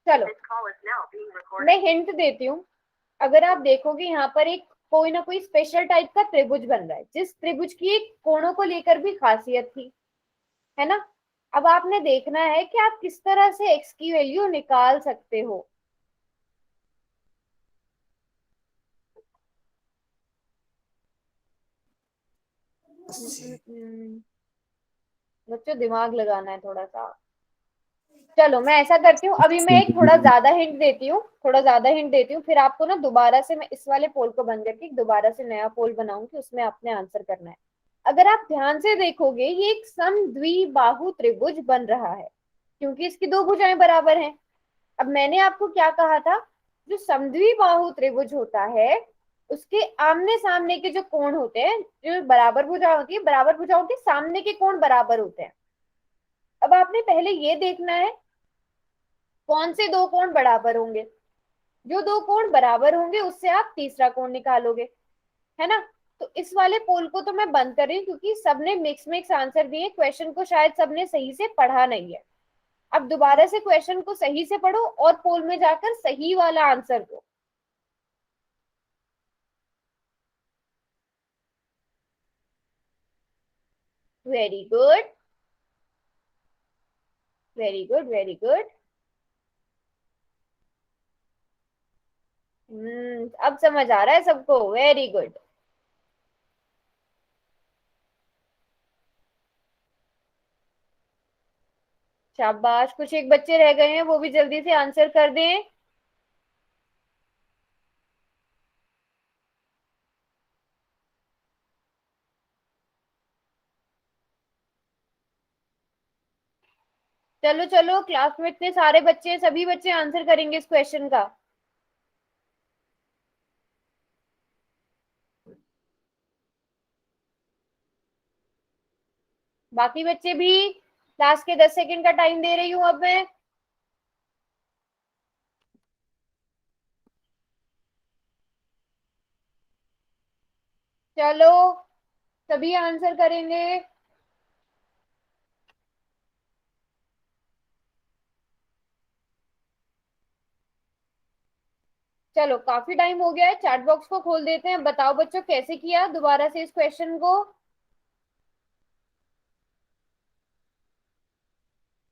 चलो मैं हिंट देती हूँ। अगर आप देखोगे यहाँ पर एक कोई ना कोई स्पेशल टाइप का त्रिभुज बन रहा है, जिस त्रिभुज की एक कोणों को लेकर भी खासियत थी, है ना। अब आपने देखना है कि आप किस तरह से एक्स की वैल्यू निकाल सकते हो। बच्चों दिमाग लगाना है थोड़ा सा। चलो मैं ऐसा करती हूँ, अभी मैं एक थोड़ा ज्यादा हिंट देती हूँ, फिर आपको ना दोबारा से मैं इस वाले पोल को बंद करके दोबारा से नया पोल बनाऊंगी, उसमें आपने आंसर करना है। अगर आप ध्यान से देखोगे ये एक समद्विबाहु त्रिभुज बन रहा है, क्योंकि इसकी दो भुजाएं बराबर हैं। अब मैंने आपको क्या कहा था, जो समद्विबाहु त्रिभुज होता है उसके आमने सामने के जो कोण होते हैं, जो बराबर भुजा होती है, बराबर भुजाओं के सामने के कोण बराबर होते हैं। अब आपने पहले ये देखना है कौन से दो कोण बराबर होंगे। जो दो कोण बराबर होंगे उससे आप तीसरा कोण निकालोगे, है ना। तो इस वाले पोल को तो मैं बंद कर रही हूँ, क्योंकि सबने मिक्स मिक्स आंसर दिए, क्वेश्चन को शायद सबने सही से पढ़ा नहीं है। अब दोबारा से क्वेश्चन को सही से पढ़ो और पोल में जाकर सही वाला आंसर दो। Very good, very good, very good. अब समझ आ रहा है सबको, वेरी गुड। शाबाश, कुछ एक बच्चे रह गए हैं, वो भी जल्दी से आंसर कर दें। चलो चलो, क्लास में इतने सारे बच्चे हैं, सभी बच्चे आंसर करेंगे इस क्वेश्चन का। बाकी बच्चे भी, लास्ट के 10 सेकंड का टाइम दे रही हूँ अब मैं। चलो, सभी आंसर करेंगे। चलो काफी टाइम हो गया है, चैट बॉक्स को खोल देते हैं। बताओ बच्चों कैसे किया दोबारा से इस क्वेश्चन को।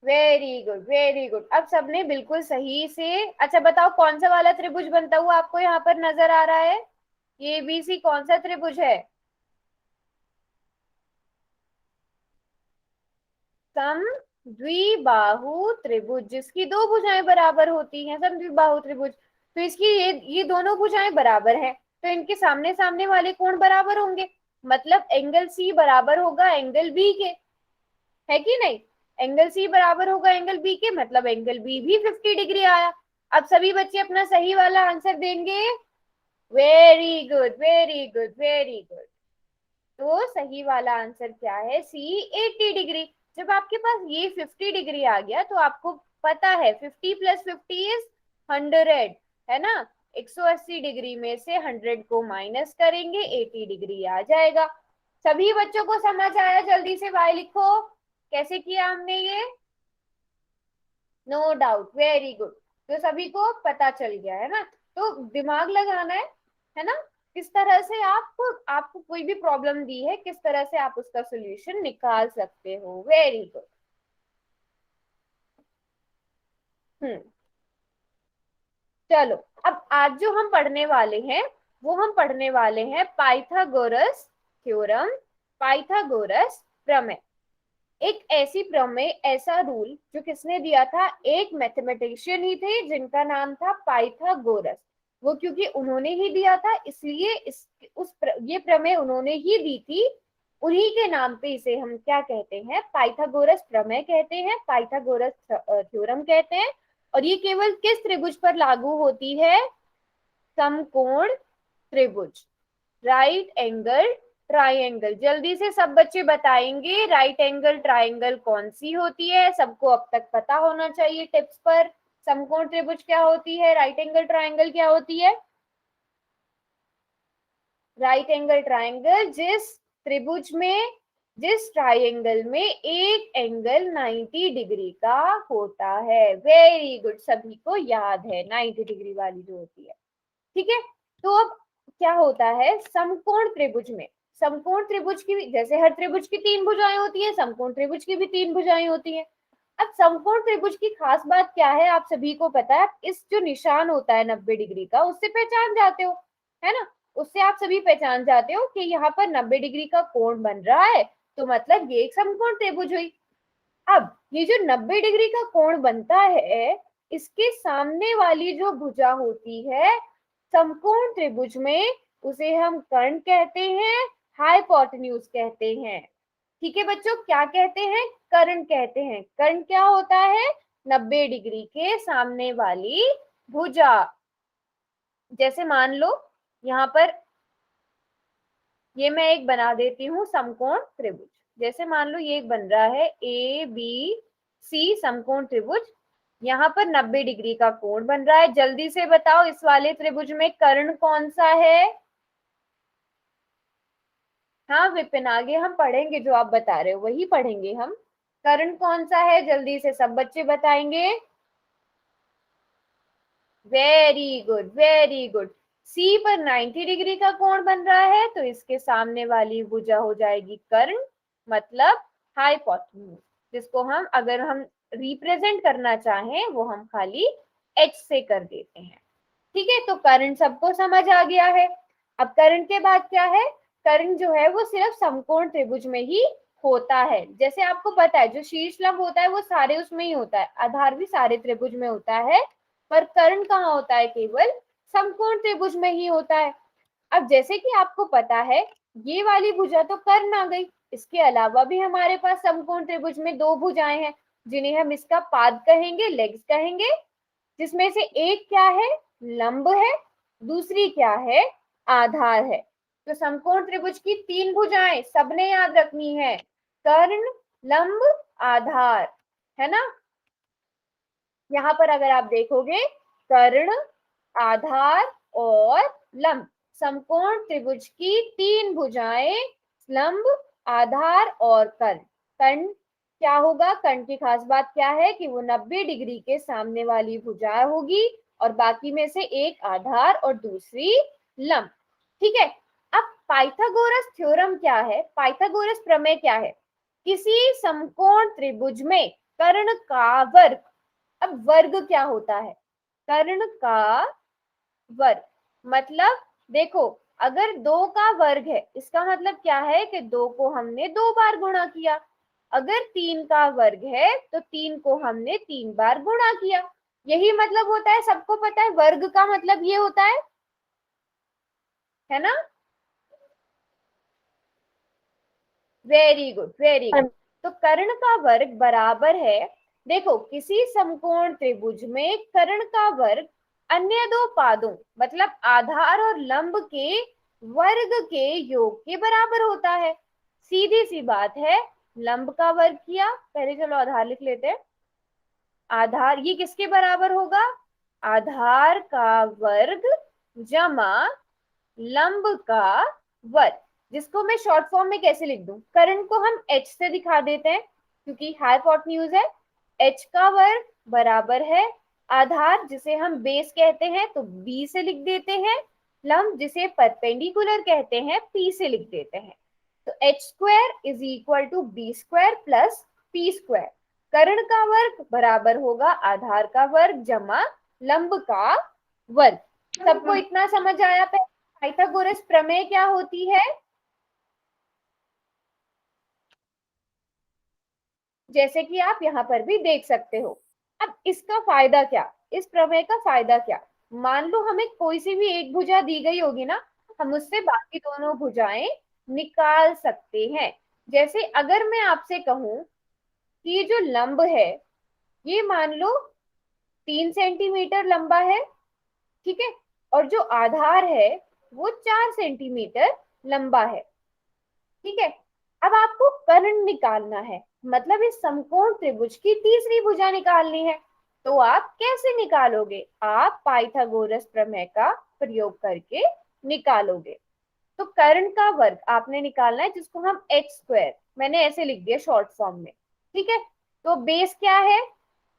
Very good, very good. अब सबने बिल्कुल सही से, अच्छा बताओ कौन सा वाला त्रिभुज बनता हुआ आपको यहाँ पर नजर आ रहा है। ये बी सी कौन सा त्रिभुज है। सम द्विबाहु त्रिभुज, जिसकी दो भुजाएं बराबर होती हैं, सम द्विबाहु त्रिभुज। तो इसकी ये दोनों भुजाएं बराबर हैं, तो इनके सामने सामने वाले कोण बराबर होंगे। मतलब एंगल सी बराबर होगा एंगल बी के, है कि नहीं। एंगल सी बराबर होगा एंगल बी के, मतलब एंगल बी भी 50 डिग्री आया। अब सभी बच्चे अपना सही वाला आंसर देंगे। Very good, very good, very good. तो सही वाला आंसर क्या है, सी 80 डिग्री। जब आपके पास ये 50 डिग्री आ गया तो आपको पता है 50 + 50 इज 100, है ना। 180 डिग्री में से 100 को माइनस करेंगे, 80 डिग्री आ जाएगा। सभी बच्चों को समझ आया, जल्दी से वाई लिखो। कैसे किया हमने ये। No doubt, very good. तो सभी को पता चल गया है ना। तो दिमाग लगाना है ना। किस तरह से आपको कोई भी प्रॉब्लम दी है, किस तरह से आप उसका सोल्यूशन निकाल सकते हो। Very good. हम्म। चलो, अब आज जो हम पढ़ने वाले हैं वो हम पढ़ने वाले हैं पाइथागोरस थ्योरम, पाइथागोरस प्रमेय। एक ऐसी प्रमेय, ऐसा रूल जो किसने दिया था, एक मैथमेटिशियन ही थे जिनका नाम था पाइथागोरस। वो क्योंकि उन्होंने ही दिया था इसलिए ये प्रमेय उन्होंने ही दी थी, उन्हीं के नाम पे इसे हम क्या कहते हैं, पाइथागोरस प्रमेय कहते हैं, पाइथागोरस थ्योरम कहते हैं। और ये केवल किस त्रिभुज पर लागू होती है, समकोण त्रिभुज, राइट एंगल ट्राइंगल। जल्दी से सब बच्चे बताएंगे राइट एंगल ट्राइंगल कौन सी होती है। सबको अब तक पता होना चाहिए टिप्स पर। समकोण त्रिभुज क्या होती है, राइट एंगल ट्राइंगल क्या होती है। राइट एंगल ट्राइंगल जिस त्रिभुज में जिस ट्राइंगल में एक एंगल 90 डिग्री का होता है। वेरी गुड, सभी को याद है 90 डिग्री वाली जो होती है। ठीक है, तो अब क्या होता है समकोण त्रिभुज में, समकोण त्रिभुज की भी, जैसे हर त्रिभुज की तीन भुजाएं होती है, समकोण त्रिभुज की भी तीन भुजाएं होती है। अब समकोण त्रिभुज की खास बात क्या है, आप सभी को पता है, इस जो निशान होता है 90 डिग्री का, उससे पहचान जाते हो, है ना, उससे आप सभी पहचान जाते हो कि यहाँ पर 90 डिग्री का कोण बन रहा है, तो मतलब ये एक समकोण त्रिभुज हुई। अब ये जो 90 डिग्री का कोण बनता है, इसके सामने वाली जो भुजा होती है समकोण त्रिभुज में, उसे हम कर्ण कहते हैं, हाइपोटेन्यूज कहते हैं। ठीक है बच्चों, क्या कहते हैं, कर्ण कहते हैं। कर्ण क्या होता है, 90 डिग्री के सामने वाली भुजा। जैसे मान लो यहाँ पर ये मैं एक बना देती हूँ समकोण त्रिभुज। जैसे मान लो ये एक बन रहा है ए बी सी समकोण त्रिभुज, यहाँ पर 90 डिग्री का कोण बन रहा है। जल्दी से बताओ इस वाले त्रिभुज में कर्ण कौन सा है। हाँ विपिन, आगे हम पढ़ेंगे, जो आप बता रहे हो वही पढ़ेंगे हम। कर्ण कौन सा है, जल्दी से सब बच्चे बताएंगे। Very good, very good. C पर 90 डिग्री का कोण बन रहा है, तो इसके सामने वाली भुजा हो जाएगी कर्ण, मतलब हाइपोटेन्यूज, जिसको हम अगर हम रिप्रेजेंट करना चाहें वो हम खाली एच से कर देते हैं। ठीक है, तो कर्ण सबको समझ आ गया है। अब कर्ण के बाद क्या है, कर्ण जो है वो सिर्फ समकोण त्रिभुज में ही होता है। जैसे आपको पता है जो शीर्ष लंब होता है वो सारे उसमें ही होता है, आधार भी सारे त्रिभुज में होता है, पर कर्ण कहाँ होता है, केवल समकोण त्रिभुज में ही होता है। अब जैसे कि आपको पता है ये वाली भुजा तो कर्ण आ गई, इसके अलावा भी हमारे पास समकोण त्रिभुज में दो भुजाएं हैं, जिन्हें हम इसका पाद कहेंगे, लेग्स कहेंगे, जिसमें से एक क्या है, लंब है, दूसरी क्या है, आधार है। तो समकोण त्रिभुज की तीन भुजाएं सबने याद रखनी है, कर्ण, लंब, आधार, है ना। यहाँ पर अगर आप देखोगे कर्ण, आधार और लंब, समकोण त्रिभुज की तीन भुजाएं, लंब, आधार और कर्ण। कर्ण क्या होगा, कर्ण की खास बात क्या है कि वो 90 डिग्री के सामने वाली भुजा होगी, और बाकी में से एक आधार और दूसरी लंब। ठीक है, अब पाइथागोरस थ्योरम क्या है, पाइथागोरस प्रमेय क्या है, किसी समकोण त्रिभुज में कर्ण का वर्ग। अब वर्ग क्या होता है, कर्ण का वर्ग, मतलब देखो अगर दो का वर्ग है, इसका मतलब क्या है कि दो को हमने दो बार गुणा किया। अगर तीन का वर्ग है तो तीन को हमने तीन बार गुणा किया। यही मतलब होता है, सबको पता है वर्ग का मतलब ये होता है ना। Very good, very good. तो कर्ण का वर्ग बराबर है, देखो किसी समकोण त्रिभुज में कर्ण का वर्ग अन्य दो पादों, मतलब आधार और लंब के वर्ग के योग के बराबर होता है। सीधी सी बात है, लंब का वर्ग किया, पहले चलो आधार लिख लेते हैं। आधार ये किसके बराबर होगा, आधार का वर्ग जमा लंब का वर्ग, जिसको मैं शॉर्ट फॉर्म में कैसे लिख दूं, कर्ण को हम h से दिखा देते हैं क्योंकि हाइपोटेन्यूज है। h का वर्ग बराबर है आधार, जिसे हम बेस कहते हैं तो b से लिख देते हैं, लंब जिसे परपेंडिकुलर कहते हैं p से लिख देते हैं। तो h square is equal to B square plus P square. कर्ण का वर्ग बराबर होगा आधार का वर्ग जमा लंब का वर्ग। सबको इतना समझ आया। पाइथागोरस प्रमेय क्या होती है, जैसे कि आप यहाँ पर भी देख सकते हो। अब इसका फायदा क्या, इस प्रमेय का फायदा क्या, मान लो हमें कोई सी भी एक भुजा दी गई होगी ना, हम उससे बाकी दोनों भुजाएं निकाल सकते हैं। जैसे अगर मैं आपसे कहूं कि ये जो लंब है ये मान लो 3 सेंटीमीटर लंबा है, ठीक है, और जो आधार है वो 4 सेंटीमीटर लंबा है। ठीक है, अब आपको कर्ण निकालना है, मतलब इस समकोण त्रिभुज की तीसरी भुजा निकालनी है। तो आप कैसे निकालोगे, आप पाइथागोरस प्रमेय का प्रयोग करके निकालोगे। तो कर्ण का वर्ग आपने निकालना है, जिसको हम h², मैंने ऐसे लिख दिया शॉर्ट फॉर्म में, ठीक है। तो बेस क्या है,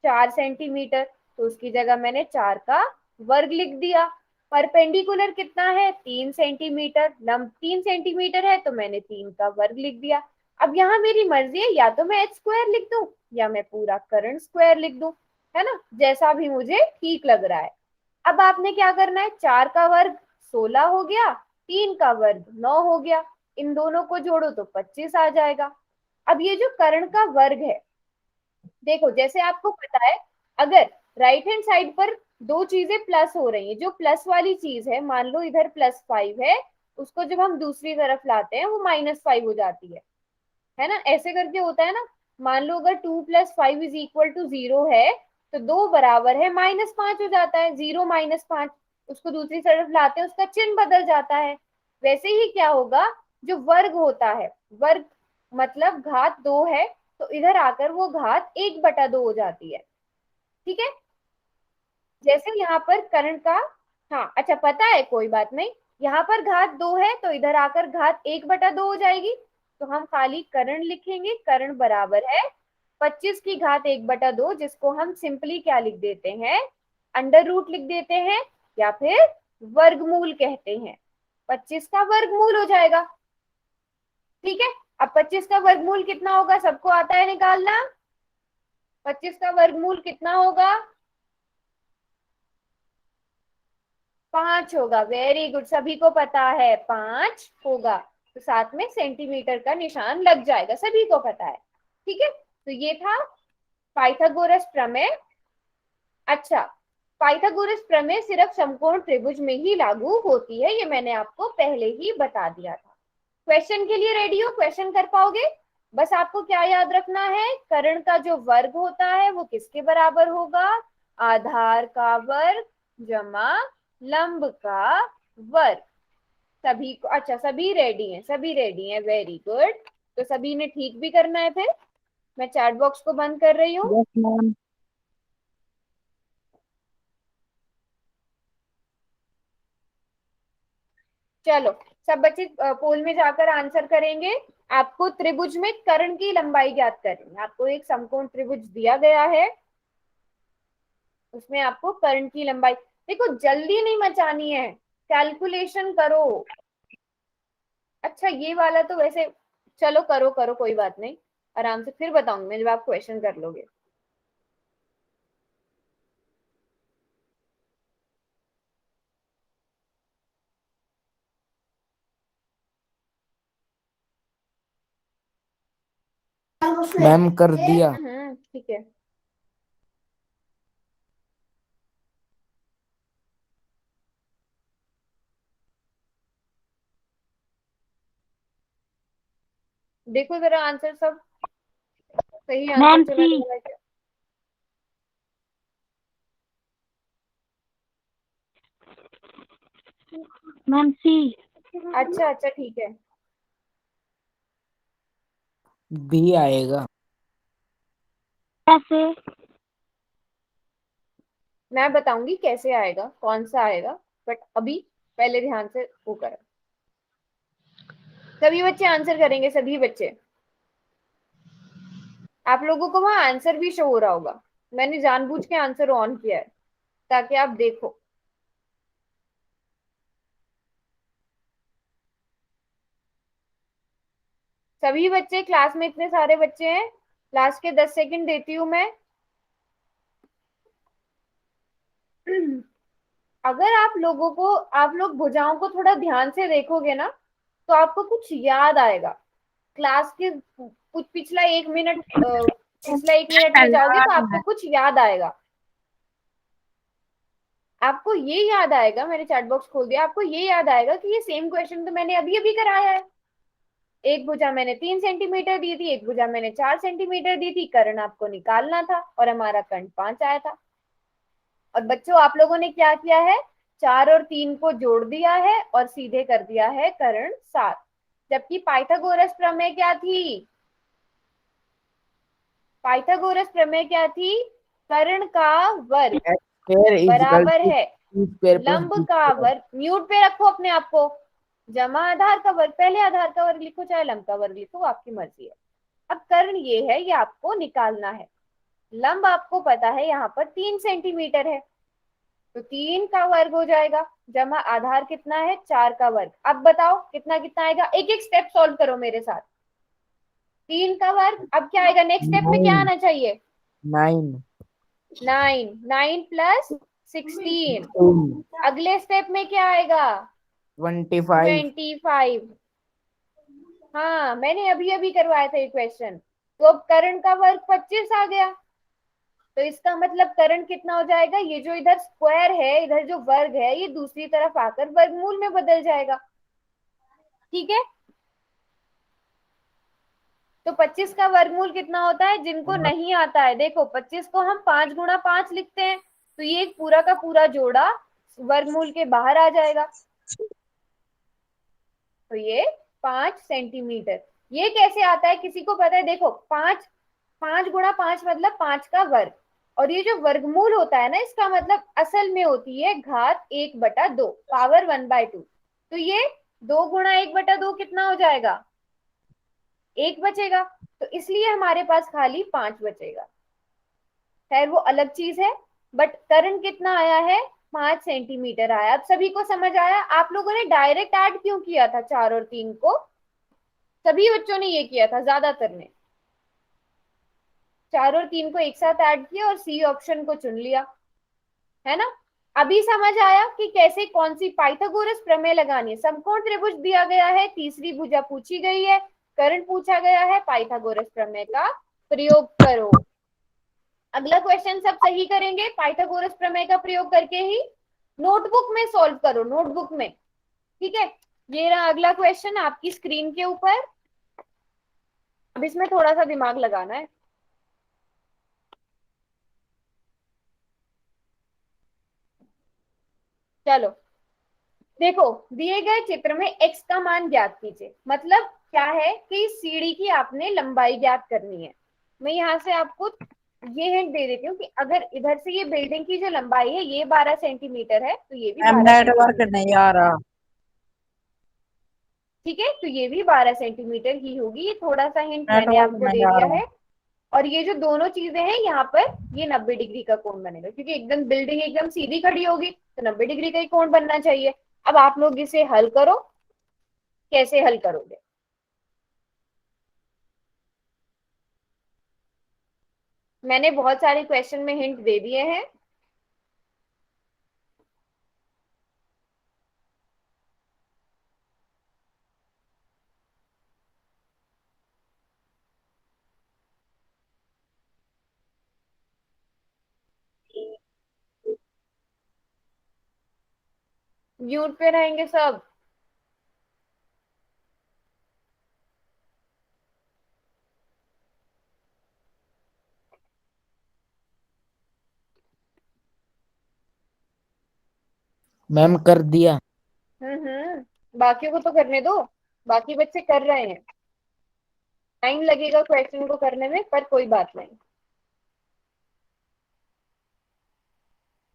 4 सेंटीमीटर, तो उसकी जगह मैंने 4 का वर्ग लिख दिया। परपेंडिकुलर कितना है, 3 सेंटीमीटर, लंब 3 सेंटीमीटर है, तो मैंने 3 का वर्ग लिख दिया। अब यहाँ मेरी मर्जी है, या तो मैं h² लिख दूं या मैं पूरा कर्ण स्क्वायर लिख दूं, है ना, जैसा भी मुझे ठीक लग रहा है। अब आपने क्या करना है, 4 का वर्ग 16 हो गया, 3 का वर्ग 9 हो गया, इन दोनों को जोड़ो तो 25 आ जाएगा। अब ये जो कर्ण का वर्ग है, देखो जैसे आपको पता है, अगर राइट हैंड साइड पर दो चीजें प्लस हो रही है, जो प्लस वाली चीज है, मान लो इधर +5 है, उसको जब हम दूसरी तरफ लाते हैं वो -5 हो जाती है ना, ऐसे करके होता है ना। मान लो अगर 2 + 5 = 0 है, तो 2 बराबर है -5 हो जाता है, 0 - 5, उसको दूसरी तरफ लाते हैं, उसका चिन्ह बदल जाता है। वैसे ही क्या होगा, जो वर्ग होता है, वर्ग मतलब घात 2 है, तो इधर आकर वो घात 1/2 हो जाती है, ठीक है। जैसे यहाँ पर कर्ण का, हाँ अच्छा पता है, कोई बात नहीं, यहाँ पर घात 2 है तो इधर आकर घात 1/2 हो जाएगी, तो हम खाली कर्ण लिखेंगे, कर्ण बराबर है 25 की घात 1/2, जिसको हम सिंपली क्या लिख देते हैं, अंडर रूट लिख देते हैं, या फिर वर्गमूल कहते हैं। 25 का वर्गमूल हो जाएगा, ठीक है। अब 25 का वर्गमूल कितना होगा, सबको आता है निकालना, 25 का वर्गमूल कितना होगा, 5 होगा। वेरी गुड, सभी को पता है 5 होगा, तो साथ में सेंटीमीटर का निशान लग जाएगा, सभी को पता है, ठीक है। तो ये था पाइथागोरस प्रमेय। अच्छा, पाइथागोरस प्रमेय सिर्फ समकोण त्रिभुज में ही लागू होती है, ये मैंने आपको पहले ही बता दिया था। क्वेश्चन के लिए रेडी हो, क्वेश्चन कर पाओगे। बस आपको क्या याद रखना है, कर्ण का जो वर्ग होता है वो किसके बराबर होगा, आधार का वर्ग जमा लंब का वर्ग। सभी को, अच्छा सभी रेडी हैं, सभी रेडी हैं, वेरी गुड। तो सभी ने ठीक भी करना है, फिर मैं चैट बॉक्स को बंद कर रही हूँ। Yes ma'am. चलो, सब बच्चे पोल में जाकर आंसर करेंगे। आपको त्रिभुज में कर्ण की लंबाई ज्ञात करनी है, आपको एक समकोण त्रिभुज दिया गया है, उसमें आपको कर्ण की लंबाई, देखो जल्दी नहीं मचानी है, कैलकुलेशन करो। अच्छा ये वाला तो वैसे, चलो करो करो, कोई बात नहीं, आराम से फिर बताऊंगी मैं जब आप क्वेश्चन कर लोगे। मैम कर दिया। ठीक है। देखो जरा आंसर सब, सही आंसर मैम सी। चुना गया है क्या? मैम सी। अच्छा अच्छा ठीक है, बी आएगा। कैसे? मैं बताऊंगी कैसे आएगा, कौन सा आएगा, बट अभी पहले ध्यान से वो करो। सभी बच्चे आंसर करेंगे, सभी बच्चे। आप लोगों को वहां आंसर भी शो हो रहा होगा, मैंने जानबूझ के आंसर ऑन किया है ताकि आप देखो। सभी बच्चे, क्लास में इतने सारे बच्चे हैं, लास्ट के 10 सेकंड देती हूँ मैं। अगर आप लोगों को, आप लोग भुजाओं को थोड़ा ध्यान से देखोगे ना, तो आपको कुछ याद आएगा। क्लास के कुछ पिछला 1 मिनट में जाओगे तो आपको कुछ याद आएगा। आपको ये याद आएगा, मैंने चैट बॉक्स खोल दिया, आपको ये याद आएगा कि ये सेम क्वेश्चन तो मैंने अभी अभी कराया है। एक भुजा मैंने 3 सेंटीमीटर दी थी, एक भुजा मैंने 4 सेंटीमीटर दी थी, कर्ण आपको निकालना था और हमारा कर्ण 5 आया था। और बच्चों आप लोगों ने क्या किया है, 4 और 3 को जोड़ दिया है और सीधे कर दिया है कर्ण 7। जबकि पाइथागोरस प्रमेय क्या थी, पाइथागोरस प्रमेय क्या थी, कर्ण का वर्ग x² बराबर = है c² + लंब d²। का वर्ग, म्यूट पे रखो अपने आप को, जमा आधार का वर्ग, पहले आधार का वर्ग लिखो चाहे लंब का वर्ग लिखो, आपकी मर्जी है। अब कर्ण ये है, ये आपको निकालना है। लंब आपको पता है यहाँ पर 3 सेंटीमीटर है, तो 3 का वर्ग हो जाएगा, जमा आधार कितना है 4 का वर्ग। अब बताओ कितना कितना आएगा, एक एक स्टेप सॉल्व करो मेरे साथ। 3 का वर्ग, अब क्या आएगा नेक्स्ट स्टेप में, क्या 9 आना चाहिए? 9 9, 9 + 16। 2 अगले स्टेप में क्या आएगा? 25 25। हाँ मैंने अभी अभी करवाया था ये क्वेश्चन। तो अब कर्ण का वर्ग 25 आ गया, तो इसका मतलब कर्ण कितना हो जाएगा, ये जो इधर स्क्वायर है, इधर जो वर्ग है, ये दूसरी तरफ आकर वर्गमूल में बदल जाएगा। ठीक है, तो 25 का वर्गमूल कितना होता है, जिनको नहीं आता है देखो, 25 को हम 5 × 5 लिखते हैं, तो ये पूरा का पूरा जोड़ा वर्गमूल के बाहर आ जाएगा, तो ये 5 सेंटीमीटर। ये कैसे आता है, किसी को पता है? देखो, 5 5 × 5 मतलब 5 का वर्ग, और ये जो वर्गमूल होता है ना, इसका मतलब असल में होती है घात 1/2, पावर 1/2। तो ये 2 × 1/2 कितना हो जाएगा, 1 बचेगा, तो इसलिए हमारे पास खाली 5 बचेगा। खैर वो अलग चीज है, बट कर्ण कितना आया है, 5 सेंटीमीटर आया। अब सभी को समझ आया? आप लोगों ने डायरेक्ट ऐड क्यों किया था 4 और 3 को? सभी बच्चों ने ये किया था, ज्यादातर ने 4 और 3 को एक साथ ऐड किया और सी ऑप्शन को चुन लिया, है ना? अभी समझ आया कि कैसे कौन सी पाइथागोरस प्रमेय लगानी है। समकोण त्रिभुज दिया गया है, तीसरी भुजा पूछी गई है, कर्ण पूछा गया है, पाइथागोरस प्रमेय का प्रयोग करो। अगला क्वेश्चन सब सही करेंगे पाइथागोरस प्रमेय का प्रयोग करके ही। नोटबुक में सॉल्व करो, नोटबुक में। ठीक है, ये रहा अगला क्वेश्चन आपकी स्क्रीन के ऊपर। अब इसमें थोड़ा सा दिमाग लगाना है। चलो देखो, दिए गए चित्र में x का मान ज्ञात कीजिए। मतलब क्या है कि सीढ़ी की आपने लंबाई ज्ञात करनी है। मैं यहाँ से आपको ये हिंट दे देती हूँ कि अगर इधर से ये बिल्डिंग की जो लंबाई है ये 12 सेंटीमीटर है, तो ये भी मैम 12 सेंटीमीटर। नेटवर्क नहीं आ रहा। ठीक है, तो ये भी 12 सेंटीमीटर ही होगी। ये थोड़ा सा हिंट मैंने नेटवर्क आपको नहीं दे आ दिया रहा। है। और ये जो दोनों चीजें हैं यहाँ पर, ये 90 डिग्री का कोण बनेगा, क्योंकि एकदम बिल्डिंग एकदम सीधी खड़ी होगी, तो 90 डिग्री का ही कोण बनना चाहिए। अब आप लोग इसे हल करो, कैसे हल करोगे? मैंने बहुत सारे क्वेश्चन में हिंट दे दिए हैं। म्यूट पे रहेंगे सब। मैम कर दिया। बाकियों को तो करने दो, बाकी बच्चे कर रहे हैं। टाइम लगेगा क्वेश्चन को करने में, पर कोई बात नहीं,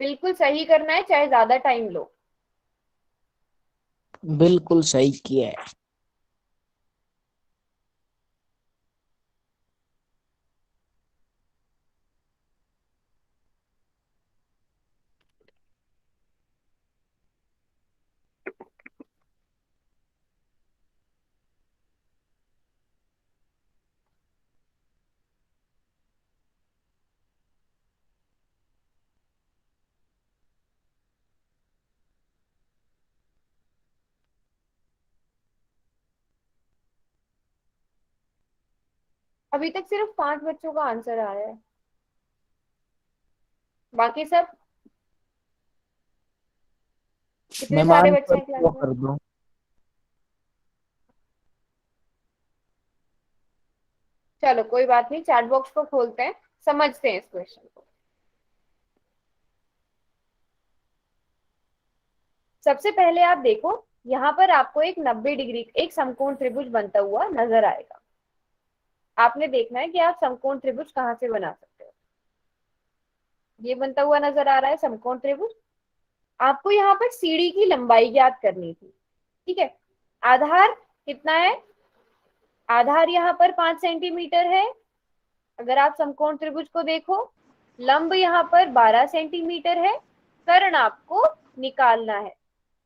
बिल्कुल सही करना है, चाहे ज्यादा टाइम लो। बिल्कुल सही किया है। अभी तक सिर्फ 5 बच्चों का आंसर आ रहा है, बाकी सब कितने मैम सारे बच्चे आंसर हैं क्लास वो में? कर दो। चलो कोई बात नहीं, चैट बॉक्स को खोलते हैं, समझते हैं इस क्वेश्चन को। सबसे पहले आप देखो, यहाँ पर आपको एक 90 डिग्री एक समकोण त्रिभुज बनता हुआ नजर आएगा। आपने देखना है कि आप समकोण त्रिभुज कहाँ से बना सकते हो। ये बनता हुआ नजर आ रहा है समकोण त्रिभुज। आपको यहाँ पर सीढ़ी की लंबाई ज्ञात करनी थी। ठीक है, आधार कितना है? आधार यहाँ पर 5 सेंटीमीटर है। अगर आप समकोण त्रिभुज को देखो, लंब यहाँ पर 12 सेंटीमीटर है। कर्ण आपको निकालना है।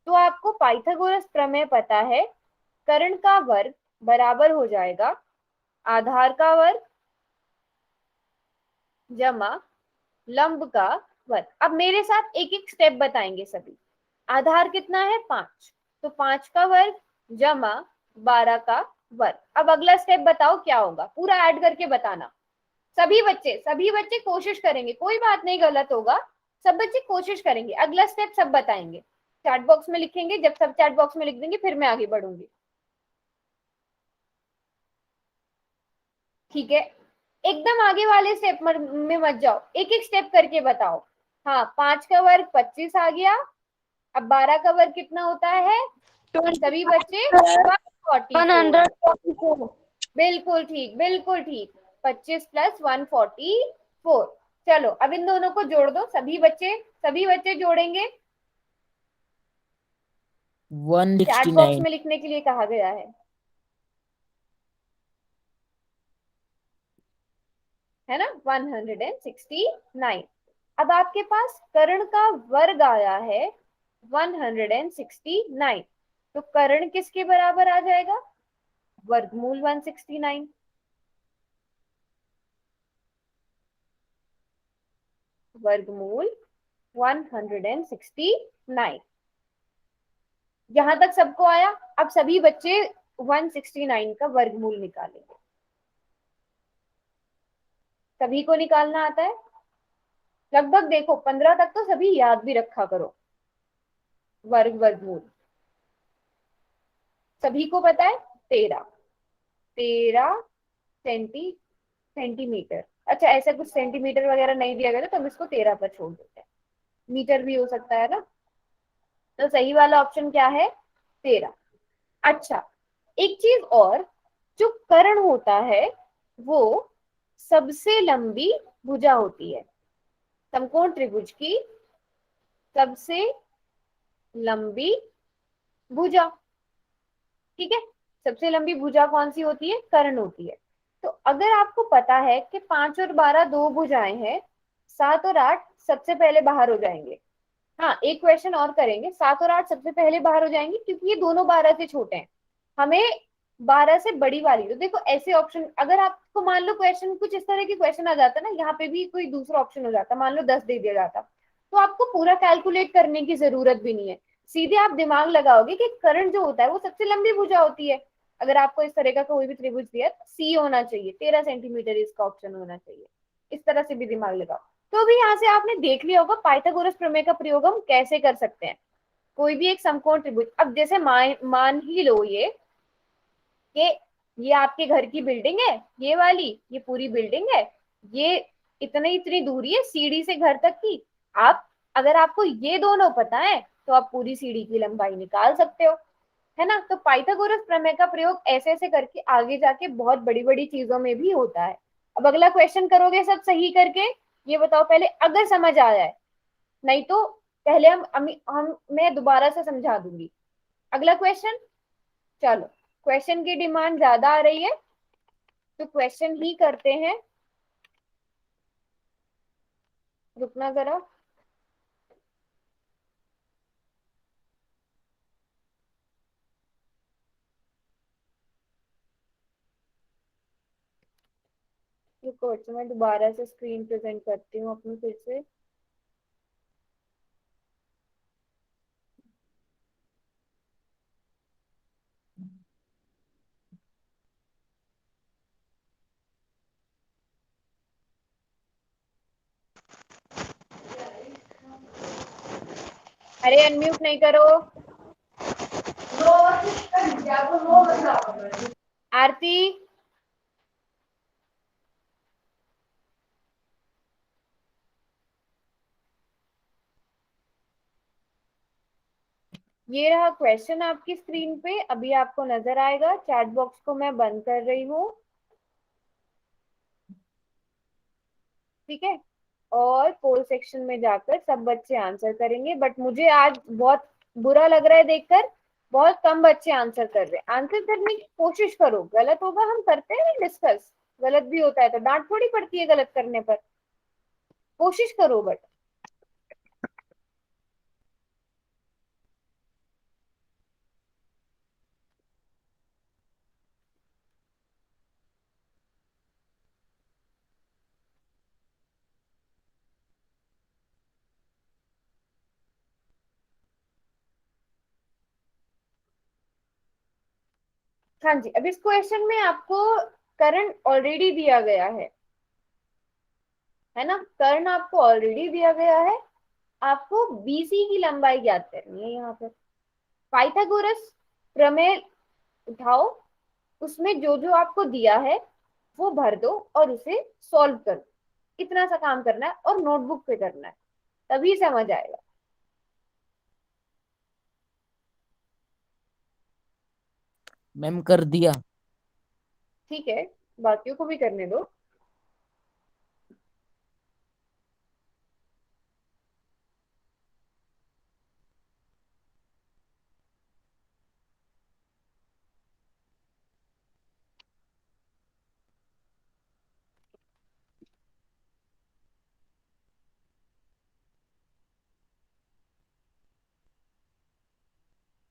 तो आपको पाइथागोरस प्रमेय पता है। कर्ण का वर्ग बराबर हो जाएगा आधार का वर्ग जमा लंब का वर्ग। अब मेरे साथ एक एक स्टेप बताएंगे सभी। आधार कितना है? 5, तो 5 का वर्ग जमा 12 का वर्ग। अब अगला स्टेप बताओ क्या होगा, पूरा ऐड करके बताना। सभी बच्चे कोशिश करेंगे, कोई बात नहीं गलत होगा। सब बच्चे कोशिश करेंगे, अगला स्टेप सब बताएंगे। चैट बॉक्स में लिखेंगे, जब सब चैट बॉक्स में लिख देंगे फिर मैं आगे बढ़ूंगी। ठीक है, एकदम आगे वाले स्टेप में मत जाओ, एक एक स्टेप करके बताओ। हाँ, 5 का वर्ग 25 आ गया। अब 12 का वर्ग कितना होता है? सभी बच्चे 144। 144। बिल्कुल ठीक, बिल्कुल ठीक। 25 प्लस 144। चलो अब इन दोनों को जोड़ दो, सभी बच्चे जोड़ेंगे। Chat box 169। में लिखने के लिए कहा गया है ना? 169। अब आपके पास कर्ण का वर्ग आया है 169। तो कर्ण किसके बराबर आ जाएगा? वर्गमूल 169। वर्गमूल 169। यहां तक सबको आया? अब सभी बच्चे 169 का वर्गमूल निकालेंगे। सभी को निकालना आता है लगभग? देखो 15 तक तो सभी याद भी रखा करो। वर्गमूल सभी को पता है 13। 13 सेंटीमीटर। अच्छा, ऐसा कुछ सेंटीमीटर वगैरह नहीं दिया गया तो हम इसको 13 पर छोड़ देते हैं। मीटर भी हो सकता है ना। तो सही वाला ऑप्शन क्या है? 13। अच्छा, एक चीज और, जो कर्ण होता है वो सबसे लंबी भुजा होती है। समकोण त्रिभुज की सबसे लंबी भुजा। ठीक है, सबसे लंबी भुजा कौन सी होती है? कर्ण होती है। तो अगर आपको पता है कि 5 और 12 दो भुजाएं हैं, 7 और 8 सबसे पहले बाहर हो जाएंगे। हाँ, एक क्वेश्चन और करेंगे, 7 और 8 सबसे पहले बाहर हो जाएंगे क्योंकि ये दोनों 12 से छोटे हैं। हमें 12 से बड़ी वाली, तो देखो ऐसे ऑप्शन, अगर आपको मान लो क्वेश्चन कुछ इस तरह की क्वेश्चन आ जाता ना, यहाँ पे भी कोई दूसरा ऑप्शन हो जाता, मान लो 10 दे दिया जाता, तो आपको पूरा कैलकुलेट करने की जरूरत भी नहीं है। सीधे आप दिमाग लगाओगे कि कर्ण जो होता है वो सबसे लंबी भुजा होती है। अगर आपको इस तरह का कोई भी त्रिभुज दिया तो सी होना चाहिए, 13 सेंटीमीटर इसका ऑप्शन होना चाहिए। इस तरह से भी दिमाग लगाओ। तो अभी यहाँ से आपने देख लिया होगा पाइथागोरस प्रमेय का प्रयोग हम कैसे कर सकते हैं। कोई भी एक समकोण त्रिभुज, अब जैसे मान ही लो कि ये आपके घर की बिल्डिंग है, ये वाली, ये पूरी बिल्डिंग है, ये इतनी दूरी है सीढ़ी से घर तक की। आप, अगर आपको ये दोनों पता है तो आप पूरी सीढ़ी की लंबाई निकाल सकते हो, है ना? तो पाइथागोरस प्रमेय का प्रयोग ऐसे ऐसे करके आगे जाके बहुत बड़ी बड़ी चीजों में भी होता है। अब अगला क्वेश्चन करोगे सब सही करके? ये बताओ पहले, अगर समझ आया है, नहीं तो पहले हम मैं दोबारा से समझा दूंगी। अगला क्वेश्चन, चलो क्वेश्चन की डिमांड ज्यादा आ रही है तो क्वेश्चन ही करते हैं। रुकना जरा। रुको बच्चों, मैं दोबारा से स्क्रीन प्रेजेंट करती हूँ अपनी फिर से। अरे अनम्यूट नहीं करो। आरती, ये रहा क्वेश्चन आपकी स्क्रीन पे, अभी आपको नजर आएगा। चैट बॉक्स को मैं बंद कर रही हूँ। ठीक है, और पोल सेक्शन में जाकर सब बच्चे आंसर करेंगे। बट मुझे आज बहुत बुरा लग रहा है देखकर, बहुत कम बच्चे आंसर कर रहे हैं। आंसर करने की कोशिश करो, गलत होगा हम करते हैं डिस्कस, गलत भी होता है तो डांट थोड़ी पड़ती है गलत करने पर। कोशिश करो बट। हाँ जी, अब इस क्वेश्चन में आपको कर्ण ऑलरेडी दिया गया है ना, कर्ण आपको ऑलरेडी दिया गया है। आपको बीसी की लंबाई ज्ञात करनी है यहाँ पर। पाइथागोरस प्रमेय उठाओ, उसमें जो जो आपको दिया है वो भर दो और उसे सॉल्व कर दो। इतना सा काम करना है और नोटबुक पे करना है, तभी समझ आएगा। मैम कर दिया। ठीक है, बाकियों को भी करने दो।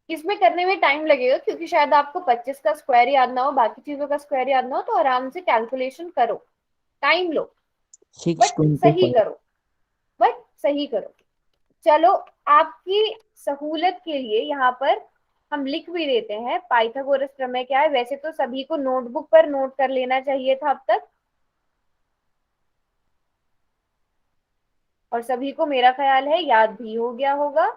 इसमें करने में टाइम लगेगा क्योंकि शायद आपको 25 का स्क्वायर याद ना हो, बाकी चीजों का स्क्वायर याद ना हो, तो आराम से कैलकुलेशन करो, time low, six but twenty सही फाइव करो, बट सही करो। चलो, आपकी सहूलत के लिए यहाँ पर हम लिख भी देते हैं पाइथागोरस प्रमेय क्या है। वैसे तो सभी को नोटबुक पर नोट कर लेना चाहिए था अब तक, और सभी को मेरा ख्याल है याद भी हो गया होगा।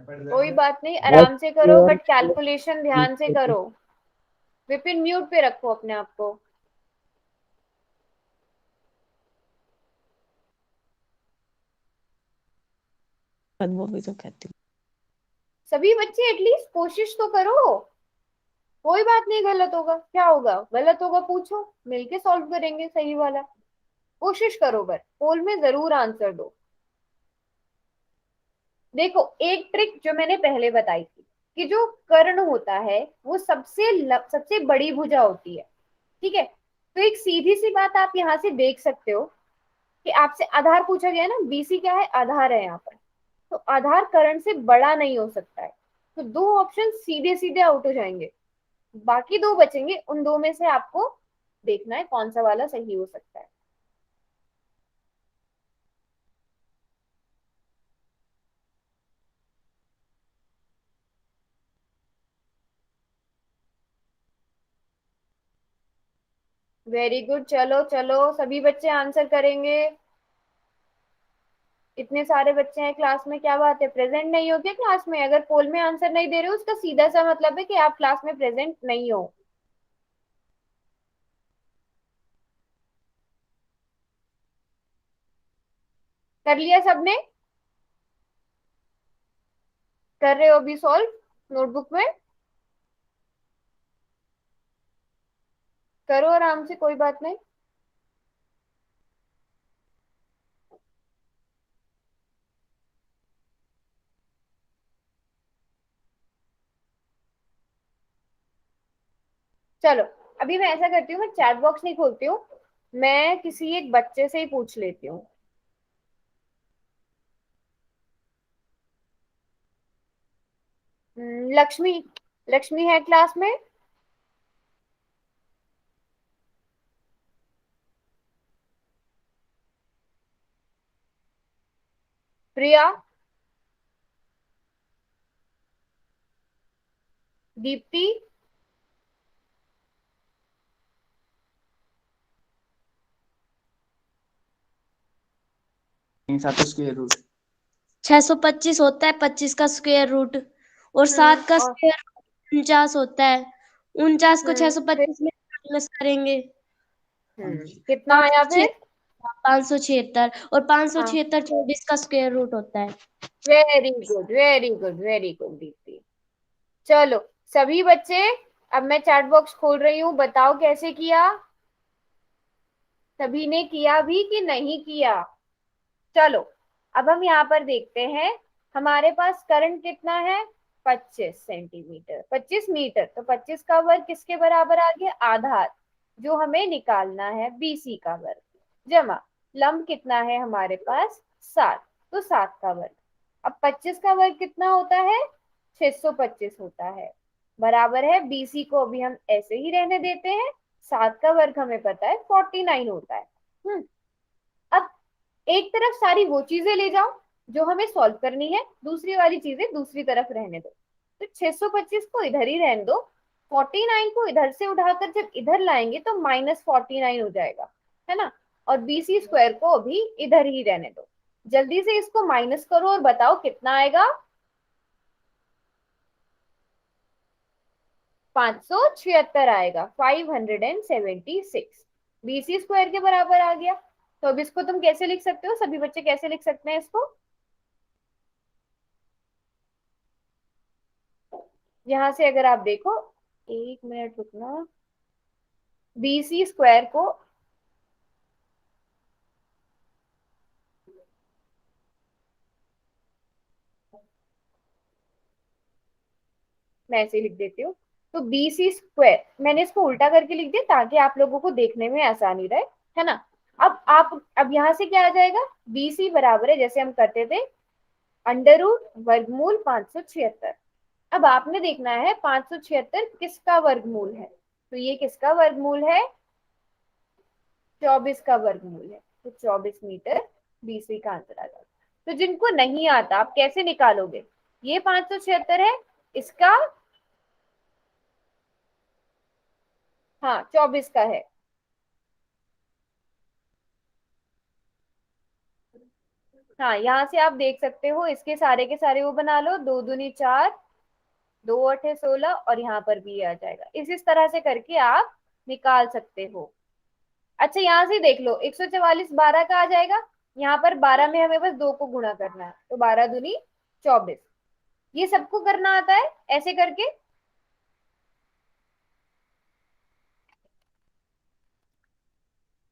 कोई बात नहीं, वॉट आराम से करो योर बट कैलकुलेशन ध्यान से करो। विपिन म्यूट पे रखो अपने आप को। वो भी तो कहती हूँ। सभी बच्चे एटलीस्ट कोशिश तो करो। कोई बात नहीं, गलत होगा क्या होगा, गलत होगा पूछो, मिलके सॉल्व करेंगे सही वाला। कोशिश करो, बस पोल में जरूर आंसर दो। देखो, एक ट्रिक जो मैंने पहले बताई थी कि जो कर्ण होता है वो सबसे बड़ी भुजा होती है। ठीक है, तो एक सीधी सी बात आप यहाँ से देख सकते हो कि आपसे आधार पूछा गया है ना, बीसी क्या है, आधार है यहाँ पर। तो आधार कर्ण से बड़ा नहीं हो सकता है, तो दो ऑप्शन सीधे सीधे आउट हो जाएंगे। बाकी दो बचेंगे, उन दो में से आपको देखना है कौन सा वाला सही हो सकता है। वेरी गुड, चलो चलो सभी बच्चे आंसर करेंगे। इतने सारे बच्चे हैं क्लास में, क्या बात है, प्रेजेंट नहीं हो क्या क्लास में? अगर पोल में आंसर नहीं दे रहे हो उसका सीधा सा मतलब है कि आप क्लास में प्रेजेंट नहीं हो। कर लिया सबने? कर रहे हो अभी सॉल्व नोटबुक में? करो आराम से, कोई बात नहीं। चलो, अभी मैं ऐसा करती हूँ, मैं चैट बॉक्स नहीं खोलती हूँ, मैं किसी एक बच्चे से ही पूछ लेती हूँ। लक्ष्मी, लक्ष्मी है क्लास में? प्रिया, दीप्ति, 625 होता है 25 का स्क्वायर रूट, और 7 का और स्क्वायर 49 होता है। 49 को फिर 625 में माइनस करेंगे। कितना पाँच आया छः फिर? 576 और हाँ 576 24 का स्क्वायर रूट होता है। Very good very good very good Deepti. चलो सभी बच्चे, अब मैं चैट बॉक्स खोल रही हूँ, बताओ कैसे किया, सभी ने किया भी कि नहीं किया। चलो अब हम यहाँ पर देखते हैं, हमारे पास करंट कितना है, 25 सेंटीमीटर, 25 मीटर, तो 25 का वर्ग किसके बराबर आ गया, आधार, जो हमें निकालना है बीसी का वर्ग, जमा लंब कितना है हमारे पास 7, तो 7 का वर्ग। अब 25 का वर्ग कितना होता है, 625 होता है, बराबर है बीसी को अभी हम ऐसे ही रहने देते हैं, 7 का वर्ग हमें पता है 49 होता है। अब एक तरफ सारी वो चीजें ले जाओ जो हमें सॉल्व करनी है, दूसरी वाली चीजें दूसरी तरफ रहने दो, तो 625 को इधर ही रहने दो, 49 को इधर से उठाकर जब इधर लाएंगे तो -49 हो जाएगा, है ना, और बीसी स्क्वायर को अभी इधर ही रहने दो, जल्दी से इसको माइनस करो और बताओ कितना आएगा, 576 आएगा, 576 बीसी स्क्वायर के बराबर आ गया। तो अब इसको तुम कैसे लिख सकते हो, सभी बच्चे कैसे लिख सकते हैं इसको, यहां से अगर आप देखो, 1 मिनट रुकना, बीसी स्क्वायर को मैं ऐसे ही लिख देती हूँ, तो बीसी स्क्वायर मैंने इसको उल्टा करके लिख दिया ताकि आप लोगों को देखने में आसानी रहे, है ना। अब यहाँ से क्या आ जाएगा, बीसी बराबर है जैसे हम करते थे अंडर रूट वर्गमूल 576। अब आपने देखना है 576 किसका वर्गमूल है, तो ये किसका वर्गमूल है, 24 का वर्गमूल है, तो 24 मीटर बीसी का आंसर आ जाएगा। तो जिनको नहीं आता आप कैसे निकालोगे, ये 576 है, इसका हाँ 24 का है, हाँ यहाँ से आप देख सकते हो, इसके सारे के सारे वो बना लो, 2 दूनी 4, 2 8 16, और यहाँ पर भी आ जाएगा, इस तरह से करके आप निकाल सकते हो। अच्छा यहाँ से देख लो, 144 12 का आ जाएगा, यहाँ पर 12 में हमें बस 2 को गुणा करना है, तो 12 दूनी 24, ये सबको करना आता है ऐसे करके,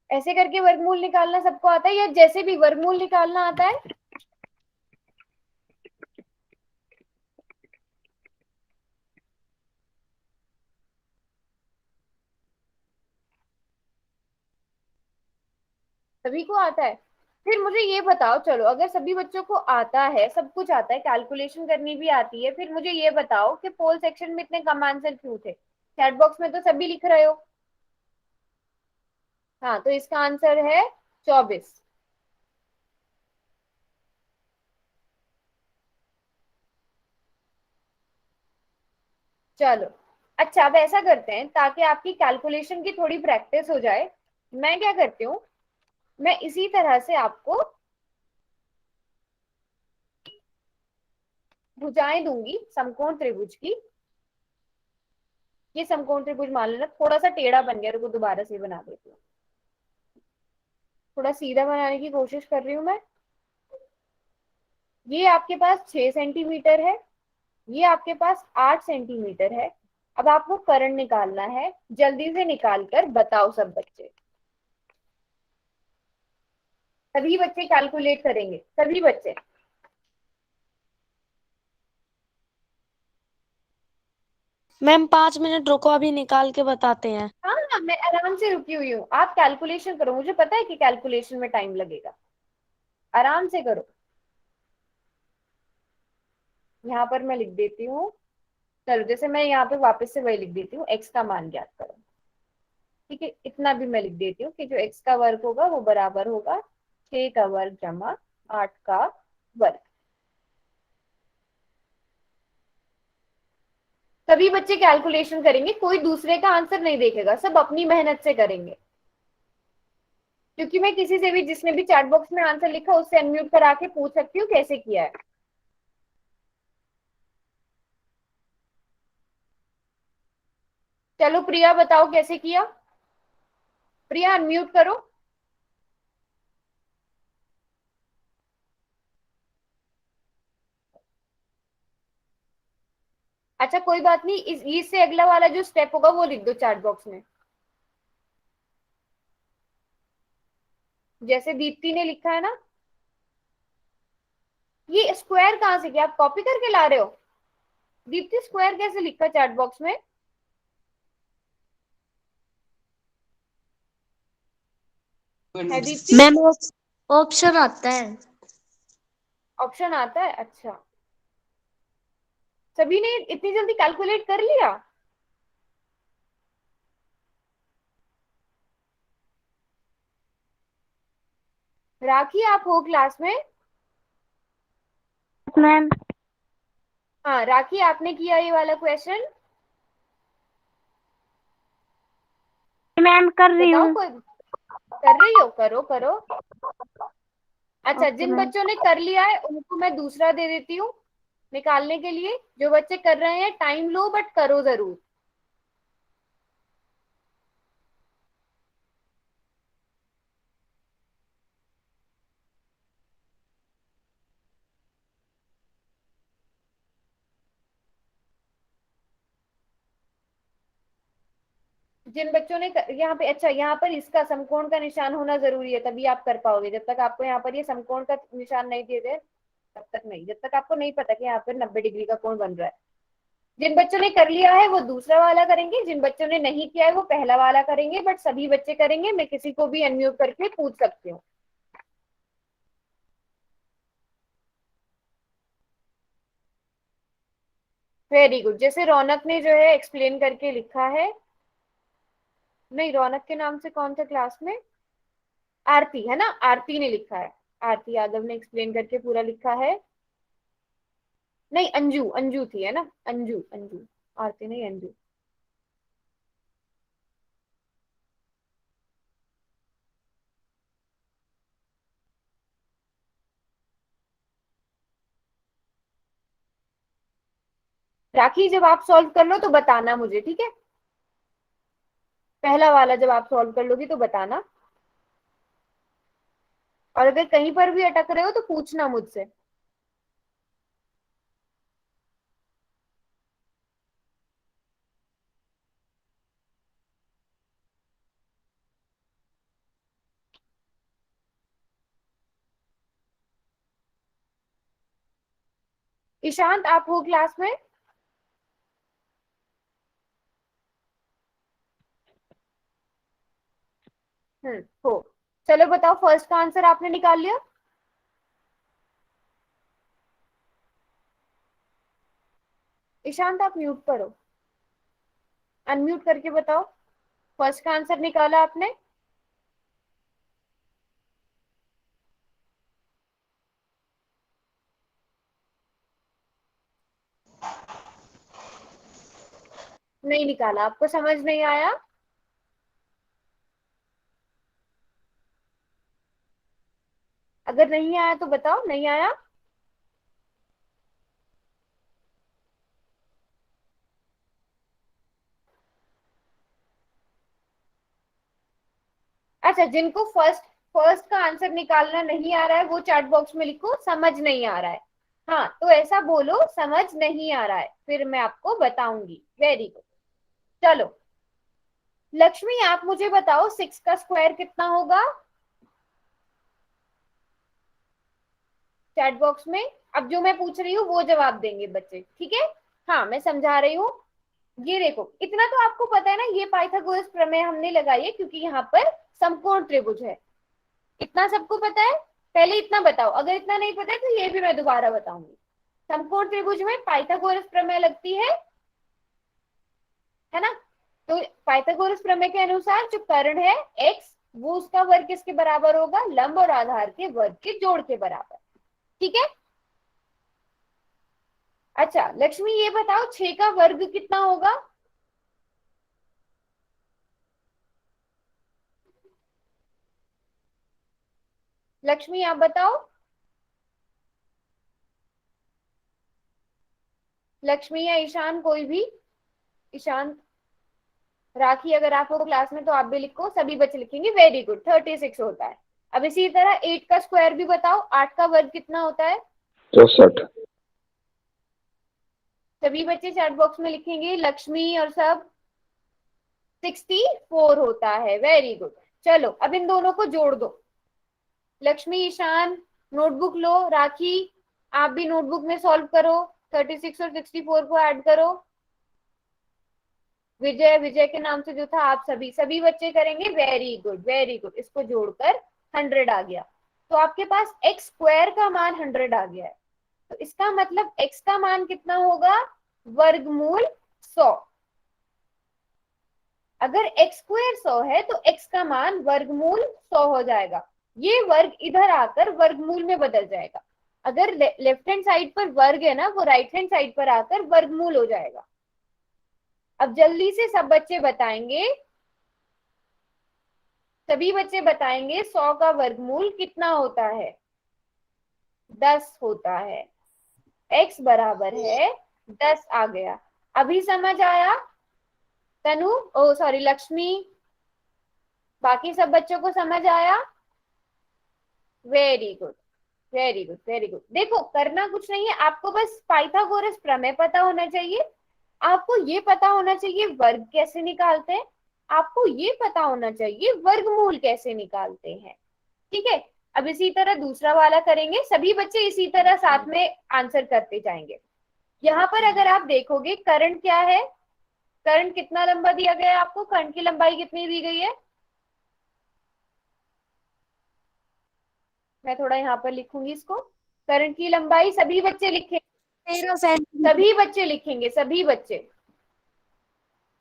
ऐसे करके वर्गमूल निकालना सबको आता है, या जैसे भी वर्गमूल निकालना आता है, सभी को आता है। फिर मुझे ये बताओ, चलो अगर सभी बच्चों को आता है, सब कुछ आता है, कैलकुलेशन करनी भी आती है, फिर मुझे ये बताओ कि पोल सेक्शन में इतने कम आंसर क्यों थे, चैट बॉक्स में तो सभी लिख रहे हो, हाँ तो इसका आंसर है 24। चलो अच्छा, अब ऐसा करते हैं ताकि आपकी कैलकुलेशन की थोड़ी प्रैक्टिस हो जाए, मैं क्या करती हूँ, मैं इसी तरह से आपको भुजाएं दूंगी समकोण त्रिभुज की, ये समकोण त्रिभुज मान लेना, थोड़ा सा टेढ़ा बन गया, रुको दोबारा से बना देती हूँ, थोड़ा सीधा बनाने की कोशिश कर रही हूँ मैं। ये आपके पास 6 सेंटीमीटर है, ये आपके पास 8 सेंटीमीटर है, अब आपको करंट निकालना है, जल्दी से निकाल कर बताओ सब बच्चे, सभी बच्चे कैलकुलेट करेंगे, सभी बच्चे। मैम 5 मिनट रुको, अभी निकाल के बताते हैं। हाँ हाँ मैं आराम से रुकी हुई हूँ, आप कैलकुलेशन करो, मुझे पता है कि कैलकुलेशन में टाइम लगेगा, आराम से करो। यहाँ पर मैं लिख देती हूँ, चलो जैसे मैं यहाँ पे वापस से वही लिख देती हूँ, एक्स का मान ज्ञात करो, ठीक है, इतना भी मैं लिख देती हूँ कि जो एक्स का वर्ग होगा वो बराबर होगा 6 का वर्ग जमा 8 का वर्ग। सभी बच्चे कैलकुलेशन करेंगे, कोई दूसरे का आंसर नहीं देखेगा, सब अपनी मेहनत से करेंगे, क्योंकि मैं किसी से भी जिसने भी चैट बॉक्स में आंसर लिखा उससे अनम्यूट करा के पूछ सकती हूँ कैसे किया है। चलो प्रिया बताओ कैसे किया, प्रिया अनम्यूट करो। अच्छा कोई बात नहीं, इससे अगला वाला जो स्टेप होगा वो लिख दो चैट बॉक्स में, जैसे दीप्ति ने लिखा है ना। ये स्क्वायर कहाँ से किया, आप कॉपी करके ला रहे हो? दीप्ति स्क्वायर कैसे लिखा चैट बॉक्स में? है दीप्ति? मैम ऑप्शन आता है। ऑप्शन आता है, अच्छा। सभी ने इतनी जल्दी कैलकुलेट कर लिया? राखी आप हो क्लास में? मैम हाँ राखी, आपने किया ये वाला क्वेश्चन? मैम कर रही बताओ हूँ। कोई। कर रही हो, करो करो। अच्छा, ओके जिन मैम। बच्चों ने कर लिया है उनको मैं दूसरा दे देती हूँ निकालने के लिए। जो बच्चे कर रहे हैं टाइम लो बट करो जरूर। जिन बच्चों ने यहाँ पे, अच्छा यहाँ पर इसका समकोण का निशान होना जरूरी है तभी आप कर पाओगे। जब तक आपको यहाँ पर ये समकोण का निशान नहीं दे दे तब तक नहीं, जब तक आपको नहीं पता कि यहाँ पर 90 डिग्री का कोण बन रहा है। जिन बच्चों ने कर लिया है वो दूसरा वाला करेंगे, जिन बच्चों ने नहीं किया है वो पहला वाला करेंगे, बट सभी बच्चे करेंगे। मैं किसी को भी अनम्यूट करके पूछ सकती हूँ। Very good. जैसे रौनक ने जो है एक्सप्लेन करके लिखा है, नहीं रौनक के नाम से कौन सा क्लास में? आरती है ना, आरती ने लिखा है। आरती यादव ने एक्सप्लेन करके पूरा लिखा है। नहीं अंजू, अंजू थी है ना, अंजू अंजू, आरती नहीं अंजू। राखी जब आप सॉल्व कर लो तो बताना मुझे, ठीक है? पहला वाला जब आप सॉल्व कर लोगी तो बताना। और अगर कहीं पर भी अटक रहे हो तो पूछना मुझसे। ईशांत आप हो क्लास में? हो। चलो बताओ, फर्स्ट का आंसर आपने निकाल लिया? ईशांत आप म्यूट करो, अनम्यूट करके बताओ। फर्स्ट का आंसर निकाला आपने? नहीं निकाला, आपको समझ नहीं आया? अगर नहीं आया तो बताओ, नहीं आया? अच्छा, जिनको फर्स्ट फर्स्ट का आंसर निकालना नहीं आ रहा है वो चैट बॉक्स में लिखो समझ नहीं आ रहा है। हाँ तो ऐसा बोलो समझ नहीं आ रहा है, फिर मैं आपको बताऊंगी। Very good. चलो लक्ष्मी आप मुझे बताओ 6 का स्क्वायर कितना होगा चैट बॉक्स में। अब जो मैं पूछ रही हूँ वो जवाब देंगे बच्चे, ठीक है? हाँ मैं समझा रही हूँ। ये देखो, इतना तो आपको पता है ना, ये पाइथागोरस प्रमेय हमने लगाई है क्योंकि यहाँ पर समकोण त्रिभुज है। इतना सबको पता है? पहले इतना बताओ, अगर इतना नहीं पता है तो ये भी मैं दोबारा बताऊंगी। समकोण त्रिभुज में पाइथागोरस प्रमेय लगती है ना? तो पाइथागोरस प्रमेय के अनुसार जो कर्ण है एक्स, वो उसका वर्ग किसके बराबर होगा? लंब और आधार के वर्ग के जोड़ के बराबर। ठीक है? अच्छा लक्ष्मी ये बताओ 6 का वर्ग कितना होगा? लक्ष्मी आप बताओ। लक्ष्मी या ईशान कोई भी? ईशान, राखी अगर आप हो क्लास में तो आप भी लिखो, सभी बच्चे लिखेंगे। वेरी गुड, 36 होता है। अब इसी तरह 8 का स्क्वायर भी बताओ, 8 का वर्ग कितना होता है? 64। सभी बच्चे चैट बॉक्स में लिखेंगे, लक्ष्मी और सब 64 होता है। Very good. चलो अब इन दोनों को जोड़ दो। लक्ष्मी, ईशान नोटबुक लो, राखी आप भी नोटबुक में सॉल्व करो, 36 और 64 को ऐड करो। विजय, विजय के नाम से जो था, आप सभी सभी बच्चे करेंगे। Very good very good. इसको जोड़कर 100 आ गया, तो आपके पास एक्स स्क्वायर का मान 100 आ गया है। तो इसका मतलब एक्स का मान कितना होगा, वर्गमूल 100। अगर एक्स स्क्वायर 100 है तो एक्स का मान वर्गमूल 100 हो जाएगा। ये वर्ग इधर आकर वर्गमूल में बदल जाएगा। अगर लेफ्ट हैंड साइड पर वर्ग है ना, वो राइट हैंड साइड पर आकर वर्गमूल हो जाएगा। अब जल्दी से सब बच्चे बताएंगे, सभी बच्चे बताएंगे 100 का वर्गमूल कितना होता है। 10 होता है। x बराबर है 10 आ गया। अभी समझ आया तनु, ओ सॉरी लक्ष्मी, बाकी सब बच्चों को समझ आया। Very good very good very good. देखो करना कुछ नहीं है, आपको बस पाइथागोरस प्रमेय पता होना चाहिए। आपको ये पता होना चाहिए वर्ग कैसे निकालते हैं, आपको ये पता होना चाहिए वर्गमूल कैसे निकालते हैं। ठीक है, अब इसी तरह दूसरा वाला करेंगे, सभी बच्चे इसी तरह साथ में आंसर करते जाएंगे। यहाँ पर अगर आप देखोगे करंट क्या है, करंट कितना लंबा दिया गया है आपको, करंट की लंबाई कितनी दी गई है, मैं थोड़ा यहाँ पर लिखूंगी इसको। करंट की लंबाई सभी बच्चे लिखेंगे, 13 सेंटीमीटर। सभी बच्चे लिखेंगे, सभी बच्चे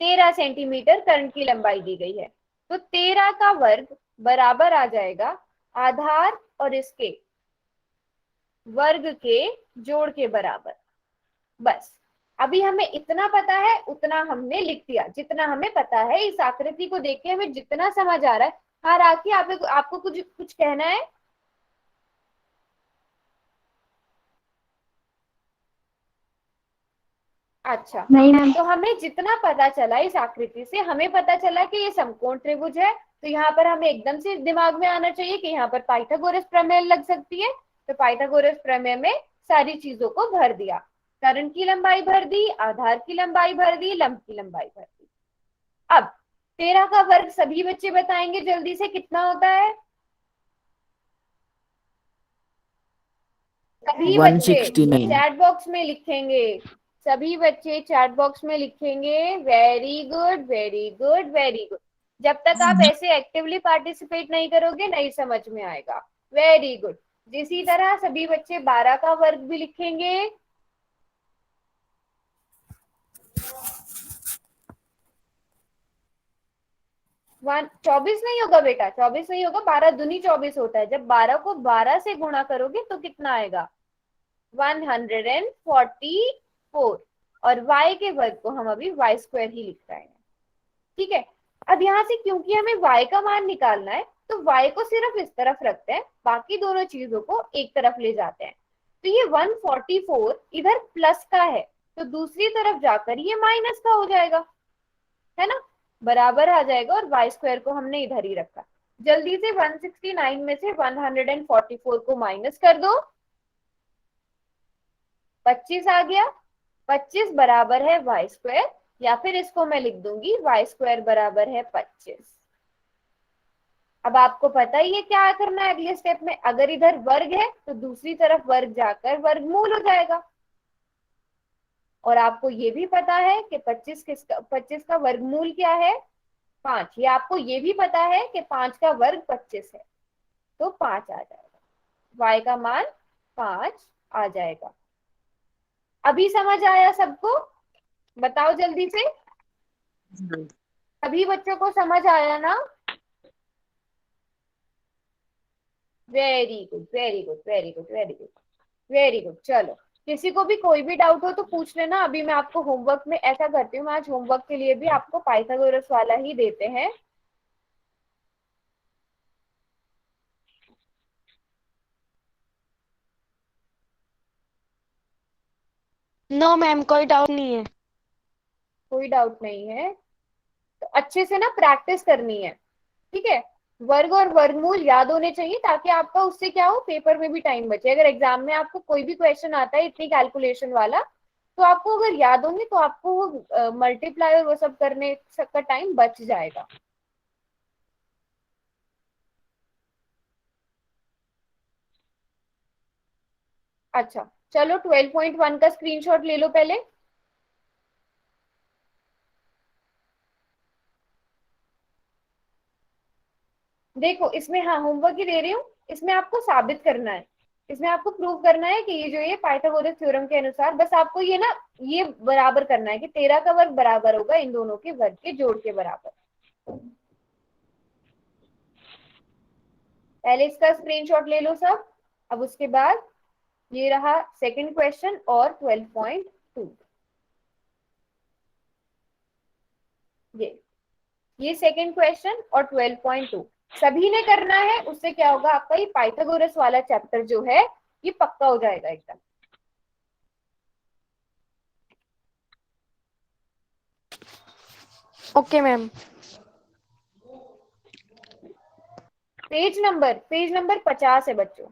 13 सेंटीमीटर करंट की लंबाई दी गई है। तो 13 का वर्ग बराबर आ जाएगा आधार और इसके वर्ग के जोड़ के बराबर। बस अभी हमें इतना पता है, उतना हमने लिख दिया, जितना हमें पता है। इस आकृति को देख के हमें जितना समझ आ रहा है। हाँ राखी, आपको कुछ कुछ कहना है। अच्छा, नहीं मैम। तो हमें जितना पता चला इस आकृति से, हमें पता चला कि ये समकोण त्रिभुज है। तो यहाँ पर हमें एकदम से दिमाग में आना चाहिए कि यहाँ पर पाइथागोरस प्रमेय लग सकती है। तो पाइथागोरस प्रमेय में सारी चीजों को भर दिया, करंट की लंबाई भर दी, आधार की लंबाई भर दी, लंब की लंबाई भर दी। अब 13 का वर्ग सभी बच्चे बताएंगे जल्दी से कितना होता है। सभी बच्चे 169। चैट बॉक्स में लिखेंगे, सभी बच्चे चैट बॉक्स में लिखेंगे। Very good very good very good. जब तक आप ऐसे एक्टिवली पार्टिसिपेट नहीं करोगे नहीं समझ में आएगा। Very good. इसी तरह सभी बच्चे 12 का वर्ग भी लिखेंगे। 24 नहीं होगा बेटा, 24 नहीं होगा, 12 दूनी 24 होता है। जब 12 को 12 से गुणा करोगे तो कितना आएगा, 144। और y के वर्ग को हम अभी y स्क्वायर ही लिख रहे हैं। ठीक है, अब यहाँ से क्योंकि हमें y का मान निकालना है तो y को सिर्फ इस तरफ रखते हैं, बाकी दोनों चीजों को एक तरफ ले जाते हैं। तो ये 144 इधर प्लस का है, तो दूसरी तरफ जाकर ये माइनस का हो जाएगा, है ना, बराबर आ जाएगा। और y स्क्वायर को हमने इधर ही रखा। जल्दी से 169 में से 144 को माइनस कर दो, 25 आ गया। 25 बराबर है वाई स्क्वायर, या फिर इसको मैं लिख दूंगी वाई स्क्वायर बराबर है 25। अब आपको पता ही है क्या करना है अगले स्टेप में। अगर इधर वर्ग है तो दूसरी तरफ वर्ग जाकर वर्गमूल हो जाएगा। और आपको ये भी पता है कि 25 का वर्गमूल क्या है, 5। ये आपको ये भी पता है कि 5 का वर्ग 25 है, तो 5 आ जाएगा, y का मान 5 आ जाएगा। अभी समझ आया सबको, बताओ जल्दी से, सभी बच्चों को समझ आया ना। Very good very good very good very good very good. चलो किसी को भी कोई भी डाउट हो तो पूछ लेना। अभी मैं आपको होमवर्क में ऐसा करती हूँ, आज होमवर्क के लिए भी आपको पाइथागोरस वाला ही देते हैं। नो मैम, कोई डाउट नहीं है। कोई डाउट नहीं है, तो अच्छे से ना प्रैक्टिस करनी है। ठीक है, वर्ग और वर्गमूल याद होने चाहिए ताकि आपका उससे क्या हो, पेपर में भी टाइम बचे। अगर एग्जाम में आपको कोई भी क्वेश्चन आता है इतनी कैलकुलेशन वाला, तो आपको अगर याद होंगे तो आपको वो मल्टीप्लाई और वो सब करने का टाइम बच जाएगा। अच्छा चलो 12.1 का स्क्रीनशॉट ले लो पहले। देखो इसमें, हाँ होमवर्क ही दे रही हूँ, इसमें आपको साबित करना है, इसमें आपको प्रूव करना है कि ये जो ये पाइथागोरस थ्योरम के अनुसार, बस आपको ये ना ये बराबर करना है कि 13 का वर्ग बराबर होगा इन दोनों के वर्ग के जोड़ के बराबर। पहले इसका स्क्रीनशॉट ले लो सब। अब उसके बाद ये रहा सेकंड क्वेश्चन और 12.2, ये सेकंड क्वेश्चन और 12.2 सभी ने करना है। उससे क्या होगा, आपका ये पाइथागोरस वाला चैप्टर जो है ये पक्का हो जाएगा एकदम। Okay ma'am. पेज नंबर 50 है बच्चों।